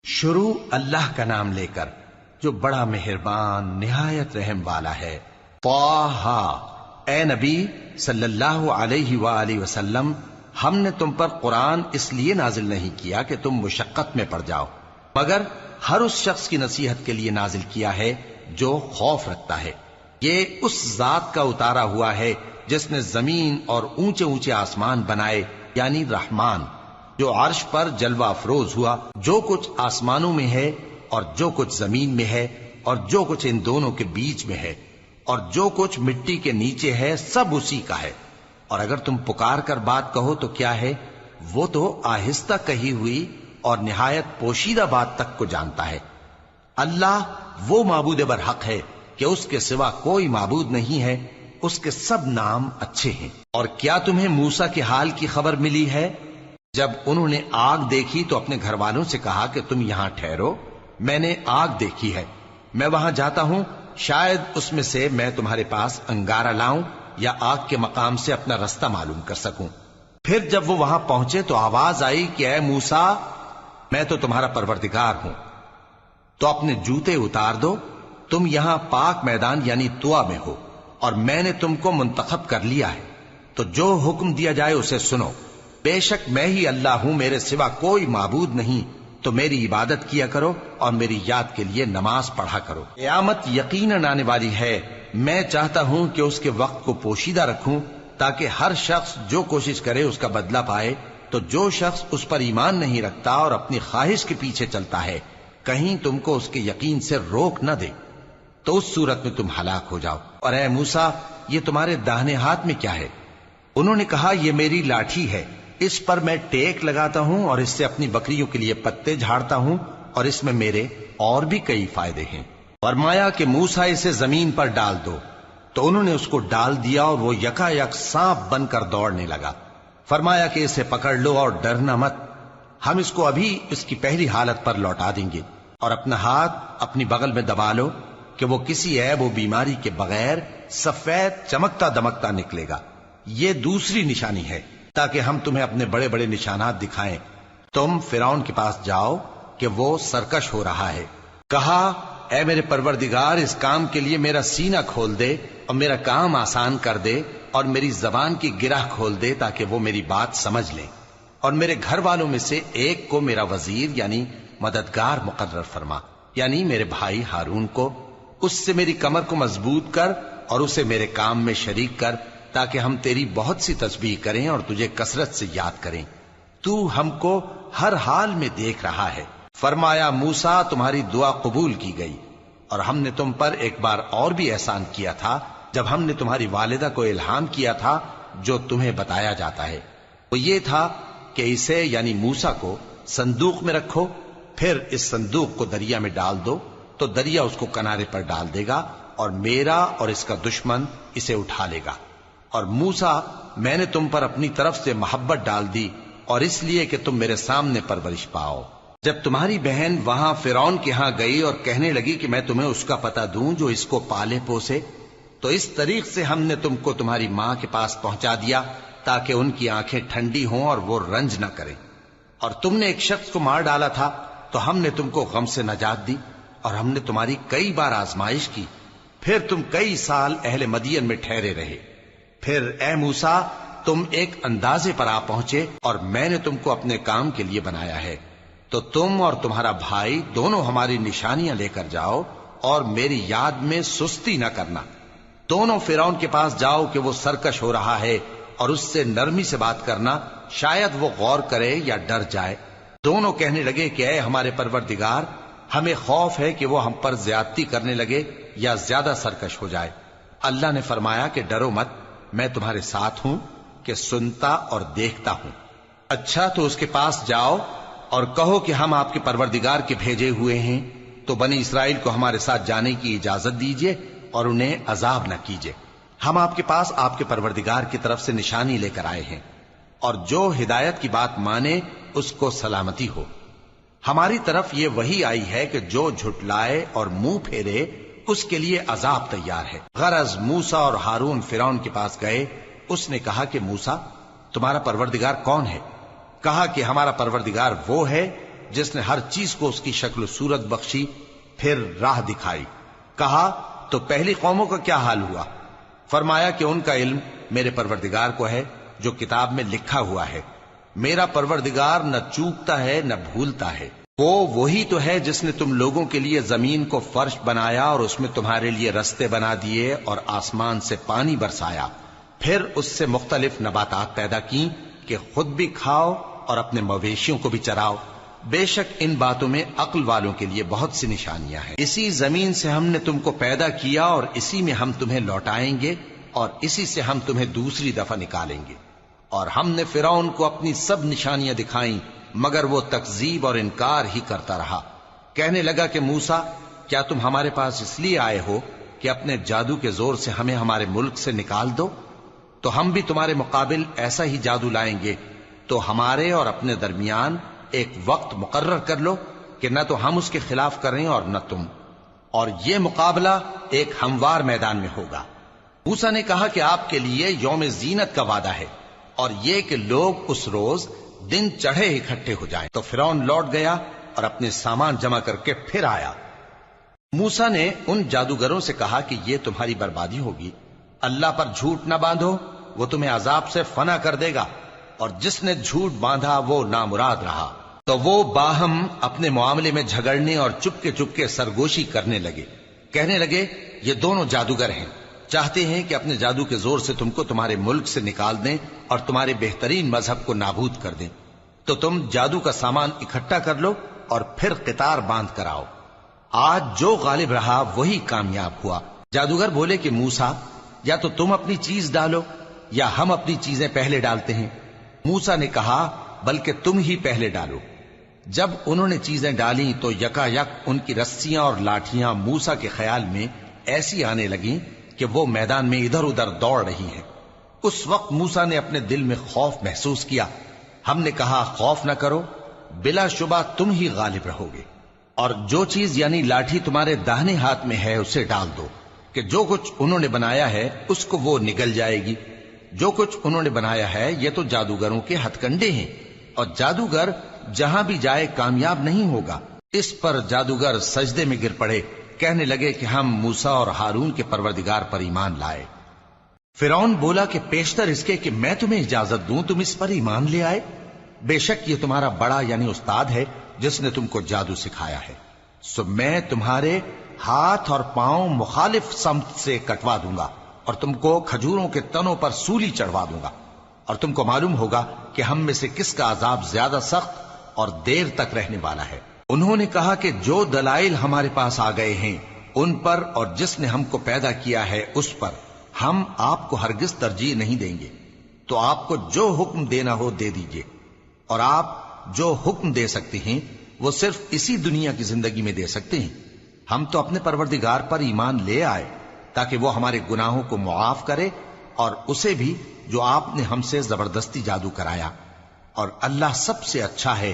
شروع اللہ کا نام لے کر جو بڑا مہربان نہایت رحم والا ہے۔ طٰہٰ، اے نبی صلی اللہ علیہ وآلہ وسلم، ہم نے تم پر قرآن اس لیے نازل نہیں کیا کہ تم مشقت میں پڑ جاؤ، مگر ہر اس شخص کی نصیحت کے لیے نازل کیا ہے جو خوف رکھتا ہے۔ یہ اس ذات کا اتارا ہوا ہے جس نے زمین اور اونچے اونچے آسمان بنائے، یعنی رحمان، جو عرش پر جلوہ افروز ہوا۔ جو کچھ آسمانوں میں ہے اور جو کچھ زمین میں ہے اور جو کچھ ان دونوں کے بیچ میں ہے اور جو کچھ مٹی کے نیچے ہے، سب اسی کا ہے۔ اور اگر تم پکار کر بات کہو تو کیا ہے، وہ تو آہستہ کہی ہوئی اور نہایت پوشیدہ بات تک کو جانتا ہے۔ اللہ وہ معبود برحق ہے کہ اس کے سوا کوئی معبود نہیں ہے، اس کے سب نام اچھے ہیں۔ اور کیا تمہیں موسیٰ کے حال کی خبر ملی ہے؟ جب انہوں نے آگ دیکھی تو اپنے گھر والوں سے کہا کہ تم یہاں ٹھہرو، میں نے آگ دیکھی ہے، میں وہاں جاتا ہوں، شاید اس میں سے میں تمہارے پاس انگارہ لاؤں یا آگ کے مقام سے اپنا رستہ معلوم کر سکوں۔ پھر جب وہ وہاں پہنچے تو آواز آئی کہ اے موسیٰ، میں تو تمہارا پروردگار ہوں، تو اپنے جوتے اتار دو، تم یہاں پاک میدان یعنی طویٰ میں ہو، اور میں نے تم کو منتخب کر لیا ہے، تو جو حکم دیا جائے اسے سنو۔ بے شک میں ہی اللہ ہوں، میرے سوا کوئی معبود نہیں، تو میری عبادت کیا کرو اور میری یاد کے لیے نماز پڑھا کرو۔ قیامت یقیناً آنے والی ہے، میں چاہتا ہوں کہ اس کے وقت کو پوشیدہ رکھوں تاکہ ہر شخص جو کوشش کرے اس کا بدلہ پائے۔ تو جو شخص اس پر ایمان نہیں رکھتا اور اپنی خواہش کے پیچھے چلتا ہے، کہیں تم کو اس کے یقین سے روک نہ دے، تو اس صورت میں تم ہلاک ہو جاؤ۔ اور اے موسیٰ، یہ تمہارے داہنے ہاتھ میں کیا ہے؟ انہوں نے کہا، یہ میری لاٹھی ہے، اس پر میں ٹیک لگاتا ہوں اور اس سے اپنی بکریوں کے لیے پتے جھاڑتا ہوں، اور اس میں میرے اور بھی کئی فائدے ہیں۔ فرمایا کہ موسیٰ اسے زمین پر ڈال دو، تو انہوں نے اس کو ڈال دیا اور وہ یکا یک سانپ بن کر دوڑنے لگا۔ فرمایا کہ اسے پکڑ لو اور ڈرنا مت، ہم اس کو ابھی اس کی پہلی حالت پر لوٹا دیں گے، اور اپنا ہاتھ اپنی بغل میں دبا لو کہ وہ کسی عیب و بیماری کے بغیر سفید چمکتا دمکتا نکلے گا۔ یہ دوسری نشانی ہے تاکہ ہم تمہیں اپنے بڑے بڑے نشانات دکھائیں۔ تم فرعون کے پاس جاؤ کہ وہ سرکش ہو رہا ہے۔ کہا، اے میرے پروردگار، اس کام کے لیے میرا سینہ کھول دے اور میرا کام آسان کر دے، اور میری زبان کی گرہ کھول دے تاکہ وہ میری بات سمجھ لیں، اور میرے گھر والوں میں سے ایک کو میرا وزیر یعنی مددگار مقرر فرما، یعنی میرے بھائی ہارون کو۔ اس سے میری کمر کو مضبوط کر اور اسے میرے کام میں شریک کر، تاکہ ہم تیری بہت سی تسبیح کریں اور تجھے کثرت سے یاد کریں، تو ہم کو ہر حال میں دیکھ رہا ہے۔ فرمایا، موسیٰ، تمہاری دعا قبول کی گئی، اور ہم نے تم پر ایک بار اور بھی احسان کیا تھا جب ہم نے تمہاری والدہ کو الہام کیا تھا جو تمہیں بتایا جاتا ہے۔ وہ یہ تھا کہ اسے یعنی موسیٰ کو صندوق میں رکھو، پھر اس صندوق کو دریا میں ڈال دو، تو دریا اس کو کنارے پر ڈال دے گا، اور میرا اور اس کا دشمن اسے اٹھا لے گا۔ اور موسیٰ، میں نے تم پر اپنی طرف سے محبت ڈال دی، اور اس لیے کہ تم میرے سامنے پرورش پاؤ۔ جب تمہاری بہن وہاں فرعون کے ہاں گئی اور کہنے لگی کہ میں تمہیں اس کا پتہ دوں جو اس کو پالے پوسے، تو اس طریق سے ہم نے تم کو تمہاری ماں کے پاس پہنچا دیا تاکہ ان کی آنکھیں ٹھنڈی ہوں اور وہ رنج نہ کریں۔ اور تم نے ایک شخص کو مار ڈالا تھا تو ہم نے تم کو غم سے نجات دی، اور ہم نے تمہاری کئی بار آزمائش کی، پھر تم کئی سال اہل مدین میں ٹھہرے رہے۔ پھر اے موسیٰ، تم ایک اندازے پر آ پہنچے اور میں نے تم کو اپنے کام کے لیے بنایا ہے، تو تم اور تمہارا بھائی دونوں ہماری نشانیاں لے کر جاؤ اور میری یاد میں سستی نہ کرنا۔ دونوں فرعون کے پاس جاؤ کہ وہ سرکش ہو رہا ہے، اور اس سے نرمی سے بات کرنا، شاید وہ غور کرے یا ڈر جائے۔ دونوں کہنے لگے کہ اے ہمارے پروردگار، ہمیں خوف ہے کہ وہ ہم پر زیادتی کرنے لگے یا زیادہ سرکش ہو جائے۔ اللہ نے فرمایا کہ ڈرو مت، میں تمہارے ساتھ ہوں کہ سنتا اور دیکھتا ہوں۔ اچھا، تو اس کے پاس جاؤ اور کہو کہ ہم آپ کے پروردگار کے بھیجے ہوئے ہیں، تو بنی اسرائیل کو ہمارے ساتھ جانے کی اجازت دیجیے اور انہیں عذاب نہ کیجیے۔ ہم آپ کے پاس آپ کے پروردگار کی طرف سے نشانی لے کر آئے ہیں، اور جو ہدایت کی بات مانے اس کو سلامتی ہو۔ ہماری طرف یہ وحی آئی ہے کہ جو جھٹلائے اور منہ پھیرے اس کے لیے عذاب تیار ہے۔ غرض موسیٰ اور ہارون فرعون کے پاس گئے، اس نے کہا کہ موسیٰ، تمہارا پروردگار کون ہے؟ کہا کہ ہمارا پروردگار وہ ہے جس نے ہر چیز کو اس کی شکل و صورت بخشی، پھر راہ دکھائی۔ کہا تو پہلی قوموں کا کیا حال ہوا؟ فرمایا کہ ان کا علم میرے پروردگار کو ہے جو کتاب میں لکھا ہوا ہے۔ میرا پروردگار نہ چوکتا ہے نہ بھولتا ہے۔ وہ وہی تو ہے جس نے تم لوگوں کے لیے زمین کو فرش بنایا اور اس میں تمہارے لیے رستے بنا دیے اور آسمان سے پانی برسایا، پھر اس سے مختلف نباتات پیدا کی کہ خود بھی کھاؤ اور اپنے مویشیوں کو بھی چراؤ۔ بے شک ان باتوں میں عقل والوں کے لیے بہت سی نشانیاں ہیں۔ اسی زمین سے ہم نے تم کو پیدا کیا اور اسی میں ہم تمہیں لوٹائیں گے اور اسی سے ہم تمہیں دوسری دفعہ نکالیں گے۔ اور ہم نے فرعون کو اپنی سب نشانیاں دکھائیں، مگر وہ تکذیب اور انکار ہی کرتا رہا۔ کہنے لگا کہ موسیٰ، کیا تم ہمارے پاس اس لیے آئے ہو کہ اپنے جادو کے زور سے ہمیں ہمارے ملک سے نکال دو؟ تو ہم بھی تمہارے مقابل ایسا ہی جادو لائیں گے، تو ہمارے اور اپنے درمیان ایک وقت مقرر کر لو کہ نہ تو ہم اس کے خلاف کریں اور نہ تم، اور یہ مقابلہ ایک ہموار میدان میں ہوگا۔ موسیٰ نے کہا کہ آپ کے لیے یوم زینت کا وعدہ ہے، اور یہ کہ لوگ اس روز دن چڑھے اکٹھے ہو جائیں۔ تو فرعون لوٹ گیا اور اپنے سامان جمع کر کے پھر آیا۔ موسیٰ نے ان جادوگروں سے کہا کہ یہ تمہاری بربادی ہوگی، اللہ پر جھوٹ نہ باندھو، وہ تمہیں عذاب سے فنا کر دے گا، اور جس نے جھوٹ باندھا وہ نامراد رہا۔ تو وہ باہم اپنے معاملے میں جھگڑنے اور چپکے سرگوشی کرنے لگے۔ کہنے لگے یہ دونوں جادوگر ہیں، چاہتے ہیں کہ اپنے جادو کے زور سے تم کو تمہارے ملک سے نکال دیں اور تمہارے بہترین مذہب کو نابود کر دیں۔ تو تم جادو کا سامان اکٹھا کر لو اور پھر قطار باندھ کر آؤ۔ آج جو غالب رہا وہی کامیاب ہوا۔ جادوگر بولے کہ موسیٰ، یا تو تم اپنی چیز ڈالو یا ہم اپنی چیزیں پہلے ڈالتے ہیں۔ موسیٰ نے کہا بلکہ تم ہی پہلے ڈالو۔ جب انہوں نے چیزیں ڈالیں تو یکا یک ان کی رسیاں اور لاٹھیاں موسیٰ کے خیال میں ایسی آنے لگیں کہ وہ میدان میں ادھر ادھر دوڑ رہی ہیں۔ اس وقت موسیٰ نے اپنے دل میں خوف محسوس کیا۔ ہم نے کہا خوف نہ کرو، بلا شبہ تم ہی غالب رہو گے، اور جو چیز یعنی لاٹھی تمہارے داہنے ہاتھ میں ہے اسے ڈال دو کہ جو کچھ انہوں نے بنایا ہے اس کو وہ نگل جائے گی۔ جو کچھ انہوں نے بنایا ہے یہ تو جادوگروں کے ہتھ کنڈے ہیں، اور جادوگر جہاں بھی جائے کامیاب نہیں ہوگا۔ اس پر جادوگر سجدے میں گر پڑے، کہنے لگے کہ ہم موسیٰ اور ہارون کے پروردگار پر ایمان لائے۔ فرعون بولا کہ پیشتر اس کے کہ میں تمہیں اجازت دوں تم اس پر ایمان لے آئے؟ بے شک یہ تمہارا بڑا یعنی استاد ہے جس نے تم کو جادو سکھایا ہے، سو میں تمہارے ہاتھ اور پاؤں مخالف سمت سے کٹوا دوں گا اور تم کو کھجوروں کے تنوں پر سولی چڑھوا دوں گا، اور تم کو معلوم ہوگا کہ ہم میں سے کس کا عذاب زیادہ سخت اور دیر تک رہنے والا ہے۔ انہوں نے کہا کہ جو دلائل ہمارے پاس آ گئے ہیں ان پر اور جس نے ہم کو پیدا کیا ہے اس پر ہم آپ کو ہرگز ترجیح نہیں دیں گے، تو آپ کو جو حکم دینا ہو دے دیجئے، اور آپ جو حکم دے سکتے ہیں وہ صرف اسی دنیا کی زندگی میں دے سکتے ہیں۔ ہم تو اپنے پروردگار پر ایمان لے آئے تاکہ وہ ہمارے گناہوں کو معاف کرے اور اسے بھی جو آپ نے ہم سے زبردستی جادو کرایا، اور اللہ سب سے اچھا ہے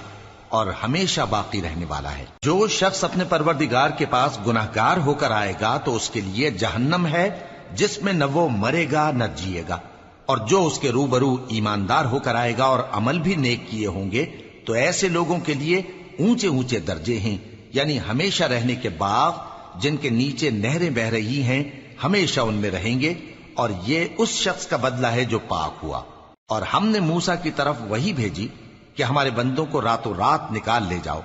اور ہمیشہ باقی رہنے والا ہے۔ جو شخص اپنے پروردگار کے پاس گناہگار ہو کر آئے گا تو اس کے لیے جہنم ہے جس میں نہ وہ مرے گا نہ جیے گا، اور جو اس کے روبرو ایماندار ہو کر آئے گا اور عمل بھی نیک کیے ہوں گے تو ایسے لوگوں کے لیے اونچے اونچے درجے ہیں، یعنی ہمیشہ رہنے کے باغ جن کے نیچے نہریں بہ رہی ہیں، ہمیشہ ان میں رہیں گے، اور یہ اس شخص کا بدلہ ہے جو پاک ہوا۔ اور ہم نے موسیٰ کی طرف وحی بھیجی کہ ہمارے بندوں کو راتوں رات نکال لے جاؤ،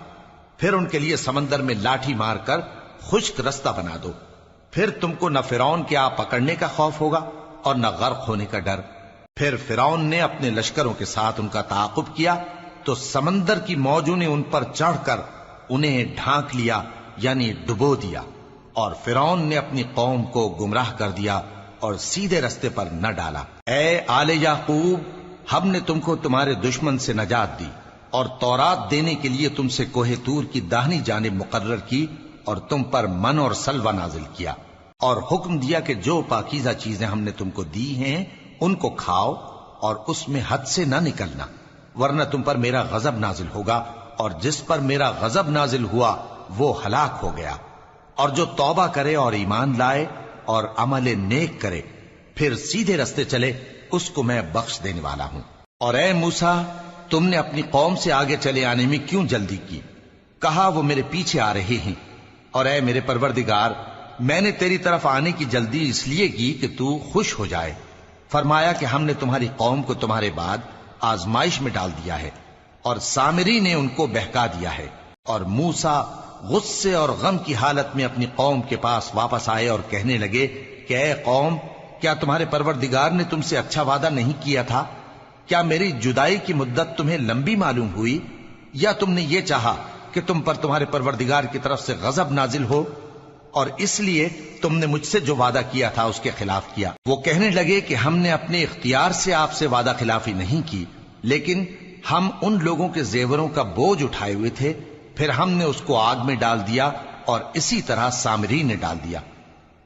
پھر ان کے لیے سمندر میں لاٹھی مار کر خشک رستہ بنا دو، پھر تم کو نہ فرعون کے آ پکڑنے کا خوف ہوگا اور نہ غرق ہونے کا ڈر۔ پھر فرعون نے اپنے لشکروں کے ساتھ ان کا تعاقب کیا تو سمندر کی موجوں نے ان پر چڑھ کر انہیں ڈھانک لیا یعنی ڈبو دیا، اور فرعون نے اپنی قوم کو گمراہ کر دیا اور سیدھے رستے پر نہ ڈالا۔ اے آل یعقوب، ہم نے تم کو تمہارے دشمن سے نجات دی اور تورات دینے کے لیے تم سے کوہ طور کی داہنی جانب مقرر کی، اور تم پر من اور سلوہ نازل کیا، اور حکم دیا کہ جو پاکیزہ چیزیں ہم نے تم کو دی ہیں ان کو کھاؤ اور اس میں حد سے نہ نکلنا، ورنہ تم پر میرا غضب نازل ہوگا، اور جس پر میرا غضب نازل ہوا وہ ہلاک ہو گیا۔ اور جو توبہ کرے اور ایمان لائے اور عمل نیک کرے پھر سیدھے رستے چلے اس کو میں بخش دینے والا ہوں۔ اور اے موسیٰ، تم نے اپنی قوم سے آگے چلے آنے میں کیوں جلدی کی؟ کہا وہ میرے پیچھے آ رہے ہیں، اور اے میرے پروردگار میں نے تیری طرف آنے کی جلدی اس لیے کی کہ تو خوش ہو جائے۔ فرمایا کہ ہم نے تمہاری قوم کو تمہارے بعد آزمائش میں ڈال دیا ہے، اور سامری نے ان کو بہکا دیا ہے۔ اور موسیٰ غصے اور غم کی حالت میں اپنی قوم کے پاس واپس آئے اور کہنے لگے کہ اے قوم، کیا تمہارے پروردگار نے تم سے اچھا وعدہ نہیں کیا تھا؟ کیا میری جدائی کی مدت تمہیں لمبی معلوم ہوئی، یا تم نے یہ چاہا کہ تم پر تمہارے پروردگار کی طرف سے غضب نازل ہو، اور اس لیے تم نے مجھ سے جو وعدہ کیا تھا اس کے خلاف کیا؟ وہ کہنے لگے کہ ہم نے اپنے اختیار سے آپ سے وعدہ خلافی نہیں کی، لیکن ہم ان لوگوں کے زیوروں کا بوجھ اٹھائے ہوئے تھے، پھر ہم نے اس کو آگ میں ڈال دیا، اور اسی طرح سامری نے ڈال دیا۔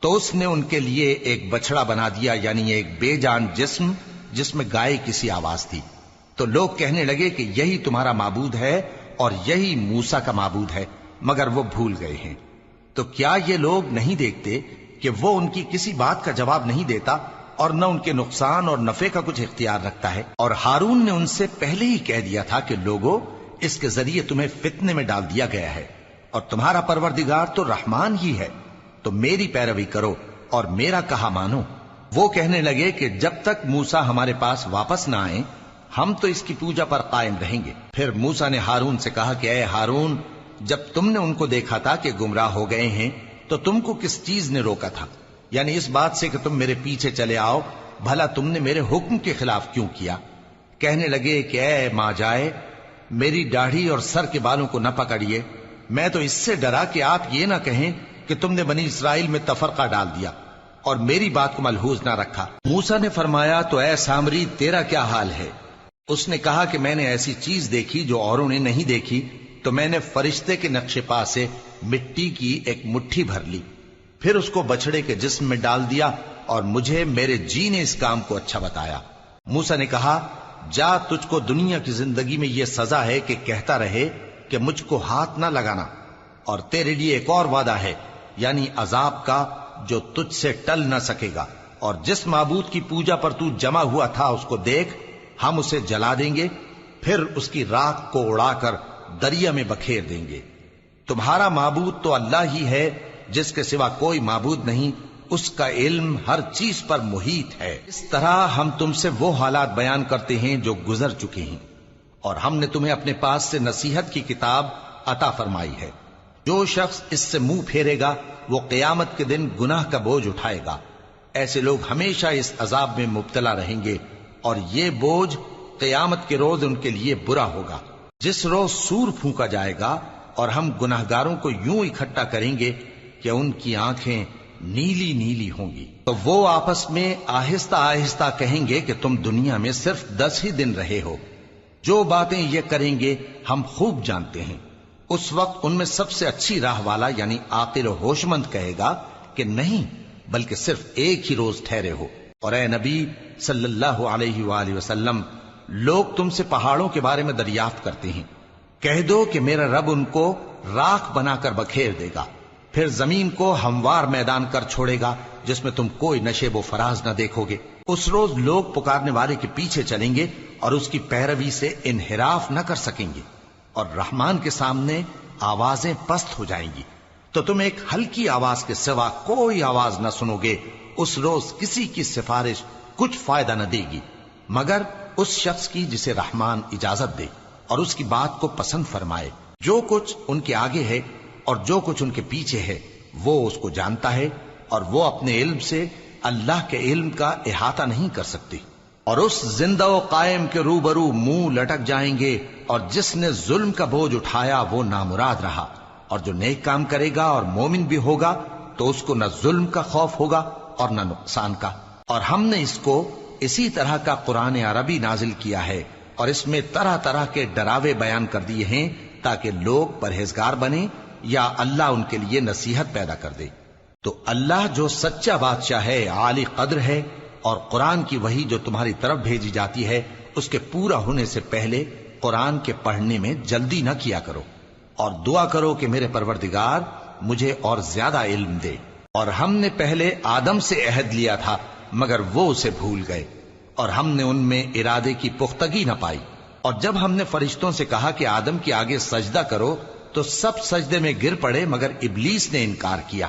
تو اس نے ان کے لیے ایک بچڑا بنا دیا، یعنی ایک بے جان جسم جس میں گائے کسی آواز تھی۔ تو لوگ کہنے لگے کہ یہی تمہارا معبود ہے اور یہی موسیٰ کا معبود ہے، مگر وہ بھول گئے ہیں۔ تو کیا یہ لوگ نہیں دیکھتے کہ وہ ان کی کسی بات کا جواب نہیں دیتا، اور نہ ان کے نقصان اور نفع کا کچھ اختیار رکھتا ہے؟ اور ہارون نے ان سے پہلے ہی کہہ دیا تھا کہ لوگوں، اس کے ذریعے تمہیں فتنے میں ڈال دیا گیا ہے، اور تمہارا پروردگار تو رحمان ہی ہے، تو میری پیروی کرو اور میرا کہا مانو۔ وہ کہنے لگے کہ جب تک موسیٰ ہمارے پاس واپس نہ آئیں ہم تو اس کی پوجا پر قائم رہیں گے۔ پھر موسیٰ نے ہارون سے کہا کہ اے ہارون، جب تم نے ان کو دیکھا تھا کہ گمراہ ہو گئے ہیں تو تم کو کس چیز نے روکا تھا؟ یعنی اس بات سے کہ تم میرے پیچھے چلے آؤ، بھلا تم نے میرے حکم کے خلاف کیوں کیا؟ کہنے لگے کہ اے ماں جائے، میری داڑھی اور سر کے بالوں کو نہ پکڑیے، میں تو اس سے ڈرا کہ آپ یہ نہ کہیں کہ تم نے بنی اسرائیل میں تفرقہ ڈال دیا اور میری بات کو ملحوظ نہ رکھا۔ موسیٰ نے فرمایا تو اے سامری تیرا کیا حال ہے؟ اس نے کہا کہ میں نے ایسی چیز دیکھی جو اوروں نے نہیں دیکھی، تو میں نے فرشتے کے نقش پا سے مٹی کی ایک مٹھی بھر لی، پھر اس کو بچڑے کے جسم میں ڈال دیا، اور مجھے میرے جی نے اس کام کو اچھا بتایا۔ موسیٰ نے کہا جا، تجھ کو دنیا کی زندگی میں یہ سزا ہے کہ کہتا رہے کہ مجھ کو ہاتھ نہ لگانا، اور تیرے لیے ایک اور وعدہ ہے، یعنی عذاب کا جو تجھ سے ٹل نہ سکے گا، اور جس معبود کی پوجا پر تو جمع ہوا تھا اس کو دیکھ، ہم اسے جلا دیں گے، پھر اس کی راکھ کو اڑا کر دریا میں بکھیر دیں گے۔ تمہارا معبود تو اللہ ہی ہے، جس کے سوا کوئی معبود نہیں، اس کا علم ہر چیز پر محیط ہے۔ اس طرح ہم تم سے وہ حالات بیان کرتے ہیں جو گزر چکے ہیں، اور ہم نے تمہیں اپنے پاس سے نصیحت کی کتاب عطا فرمائی ہے۔ جو شخص اس سے منہ پھیرے گا وہ قیامت کے دن گناہ کا بوجھ اٹھائے گا۔ ایسے لوگ ہمیشہ اس عذاب میں مبتلا رہیں گے، اور یہ بوجھ قیامت کے روز ان کے لیے برا ہوگا، جس روز سور پھونکا جائے گا، اور ہم گناہگاروں کو یوں اکٹھا کریں گے کہ ان کی آنکھیں نیلی نیلی ہوں گی۔ تو وہ آپس میں آہستہ آہستہ کہیں گے کہ تم دنیا میں صرف 10 ہی دن رہے ہو، جو باتیں یہ کریں گے ہم خوب جانتے ہیں۔ اس وقت ان میں سب سے اچھی راہ والا یعنی عاقل و ہوش مند کہے گا کہ نہیں، بلکہ صرف ایک ہی روز ٹھہرے ہو۔ اور اے نبی صلی اللہ علیہ وآلہ وسلم، لوگ تم سے پہاڑوں کے بارے میں دریافت کرتے ہیں، کہہ دو کہ میرا رب ان کو راکھ بنا کر بکھیر دے گا، پھر زمین کو ہموار میدان کر چھوڑے گا جس میں تم کوئی نشیب و فراز نہ دیکھو گے۔ اس روز لوگ پکارنے والے کے پیچھے چلیں گے اور اس کی پیروی سے انحراف نہ کر سکیں گے، اور رحمان کے سامنے آوازیں پست ہو جائیں گی، تو تم ایک ہلکی آواز کے سوا کوئی آواز نہ سنو گے۔ اس روز کسی کی سفارش کچھ فائدہ نہ دے گی مگر اس شخص کی جسے رحمان اجازت دے اور اس کی بات کو پسند فرمائے۔ جو کچھ ان کے آگے ہے اور جو کچھ ان کے پیچھے ہے وہ اس کو جانتا ہے، اور وہ اپنے علم سے اللہ کے علم کا احاطہ نہیں کر سکتی۔ اور اس زندہ و قائم کے روبرو منہ لٹک جائیں گے، اور جس نے ظلم کا بوجھ اٹھایا وہ نامراد رہا، اور جو نیک کام کرے گا اور مومن بھی ہوگا تو اس کو نہ ظلم کا خوف ہوگا اور نہ نقصان کا۔ اور ہم نے اس کو اسی طرح کا قرآن عربی نازل کیا ہے، اور اس میں طرح طرح کے ڈراوے بیان کر دیے ہیں تاکہ لوگ پرہیزگار بنیں یا اللہ ان کے لیے نصیحت پیدا کر دے۔ تو اللہ جو سچا بادشاہ ہے، عالی قدر ہے، اور قرآن کی وحی جو تمہاری طرف بھیجی جاتی ہے اس کے پورا ہونے سے پہلے قرآن کے پڑھنے میں جلدی نہ کیا کرو، اور دعا کرو کہ میرے پروردگار مجھے اور زیادہ علم دے۔ اور ہم نے پہلے آدم سے عہد لیا تھا مگر وہ اسے بھول گئے، اور ہم نے ان میں ارادے کی پختگی نہ پائی۔ اور جب ہم نے فرشتوں سے کہا کہ آدم کے آگے سجدہ کرو تو سب سجدے میں گر پڑے مگر ابلیس نے انکار کیا۔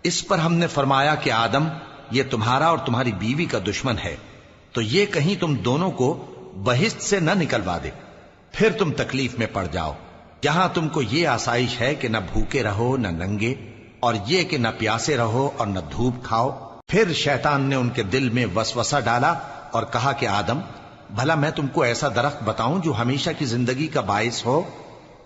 اس پر ہم نے فرمایا کہ آدم، یہ تمہارا اور تمہاری بیوی کا دشمن ہے، تو یہ کہیں تم دونوں کو بہشت سے نہ نکلوا دے، پھر تم تکلیف میں پڑ جاؤ۔ یہاں تم کو یہ آسائش ہے کہ نہ بھوکے رہو نہ ننگے، اور یہ کہ نہ پیاسے رہو اور نہ دھوپ کھاؤ۔ پھر شیطان نے ان کے دل میں وسوسہ ڈالا اور کہا کہ آدم، بھلا میں تم کو ایسا درخت بتاؤں جو ہمیشہ کی زندگی کا باعث ہو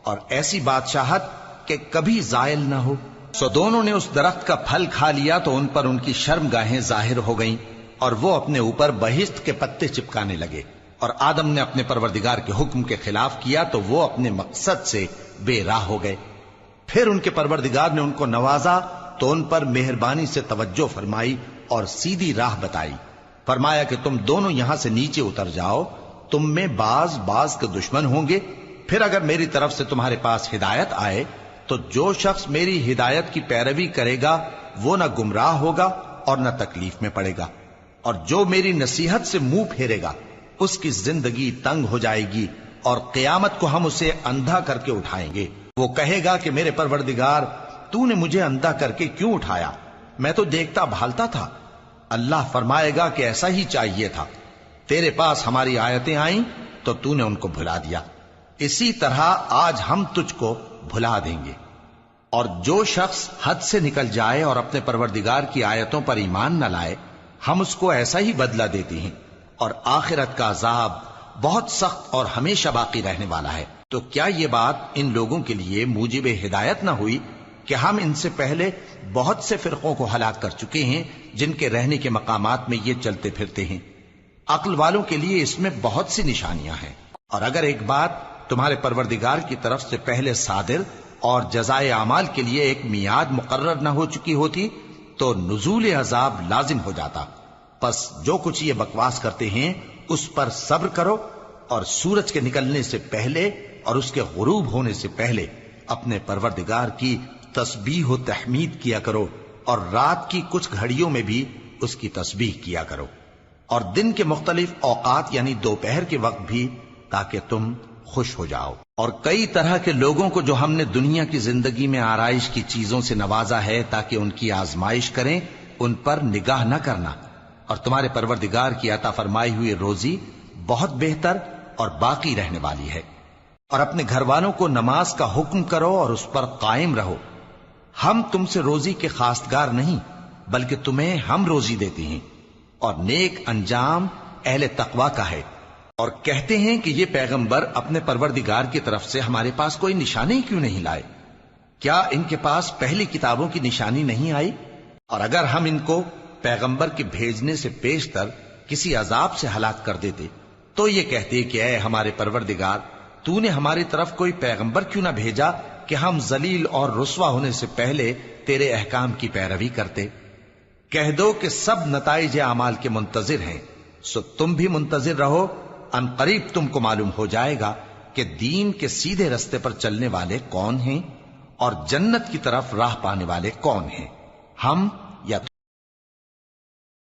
اور ایسی بادشاہت کہ کبھی زائل نہ ہو؟ سو دونوں نے اس درخت کا پھل کھا لیا تو ان پر ان کی شرم گاہیں ظاہر ہو گئیں اور وہ اپنے اوپر بہشت کے پتے چپکانے لگے، اور آدم نے اپنے پروردگار کے حکم کے خلاف کیا تو وہ اپنے مقصد سے بے راہ ہو گئے۔ پھر ان کے پروردگار نے ان کو نوازا تو ان پر مہربانی سے توجہ فرمائی اور سیدھی راہ بتائی۔ فرمایا کہ تم دونوں یہاں سے نیچے اتر جاؤ، تم میں بعض کے دشمن ہوں گے، پھر اگر میری طرف سے تمہارے پاس ہدایت آئے تو جو شخص میری ہدایت کی پیروی کرے گا وہ نہ گمراہ ہوگا اور نہ تکلیف میں پڑے گا، اور جو میری نصیحت سے منہ پھیرے گا اس کی زندگی تنگ ہو جائے گی، اور قیامت کو ہم اسے اندھا کر کے اٹھائیں گے۔ وہ کہے گا کہ میرے پروردگار، تو نے مجھے اندھا کر کے کیوں اٹھایا؟ میں تو دیکھتا بھالتا تھا۔ اللہ فرمائے گا کہ ایسا ہی چاہیے تھا، تیرے پاس ہماری آیتیں آئیں تو تو نے ان کو بھلا دیا، اسی طرح آج ہم تجھ کو بھلا دیں گے۔ اور جو شخص حد سے نکل جائے اور اپنے پروردگار کی آیتوں پر ایمان نہ لائے، ہم اس کو ایسا ہی بدلہ دیتے ہیں، اور آخرت کا عذاب بہت سخت اور ہمیشہ باقی رہنے والا ہے۔ تو کیا یہ بات ان لوگوں کے لیے موجب ہدایت نہ ہوئی کہ ہم ان سے پہلے بہت سے فرقوں کو ہلاک کر چکے ہیں جن کے رہنے کے مقامات میں یہ چلتے پھرتے ہیں؟ عقل والوں کے لیے اس میں بہت سی نشانیاں ہیں، اور اگر ایک بات تمہارے پروردگار کی طرف سے پہلے صادر اور جزائے اعمال کے لیے ایک میعاد مقرر نہ ہو چکی ہوتی تو نزول عذاب لازم ہو جاتا۔ پس جو کچھ یہ بکواس کرتے ہیں اس پر صبر کرو، اور سورج کے نکلنے سے پہلے اور اس کے غروب ہونے سے پہلے اپنے پروردگار کی تسبیح و تحمید کیا کرو، اور رات کی کچھ گھڑیوں میں بھی اس کی تسبیح کیا کرو، اور دن کے مختلف اوقات یعنی دوپہر کے وقت بھی، تاکہ تم خوش ہو جاؤ۔ اور کئی طرح کے لوگوں کو جو ہم نے دنیا کی زندگی میں آرائش کی چیزوں سے نوازا ہے تاکہ ان کی آزمائش کریں، ان پر نگاہ نہ کرنا، اور تمہارے پروردگار کی عطا فرمائی ہوئی روزی بہت بہتر اور باقی رہنے والی ہے۔ اور اپنے گھر والوں کو نماز کا حکم کرو اور اس پر قائم رہو۔ ہم تم سے روزی کے خواستگار نہیں، بلکہ تمہیں ہم روزی دیتے ہیں، اور نیک انجام اہل تقوی کا ہے۔ اور کہتے ہیں کہ یہ پیغمبر اپنے پروردگار کی طرف سے ہمارے پاس کوئی نشانی کیوں نہیں لائے؟ کیا ان کے پاس پہلی کتابوں کی نشانی نہیں آئی؟ اور اگر ہم ان کو پیغمبر کے بھیجنے سے پیشتر کسی عذاب سے ہلاک کر دیتے تو یہ کہتے کہ اے ہمارے پروردگار، تو نے ہماری طرف کوئی پیغمبر کیوں نہ بھیجا کہ ہم ذلیل اور رسوا ہونے سے پہلے تیرے احکام کی پیروی کرتے۔ کہہ دو کہ سب نتائج اعمال کے منتظر ہیں، سو تم بھی منتظر رہو، ان قریب تم کو معلوم ہو جائے گا کہ دین کے سیدھے رستے پر چلنے والے کون ہیں اور جنت کی طرف راہ پانے والے کون ہیں، ہم یا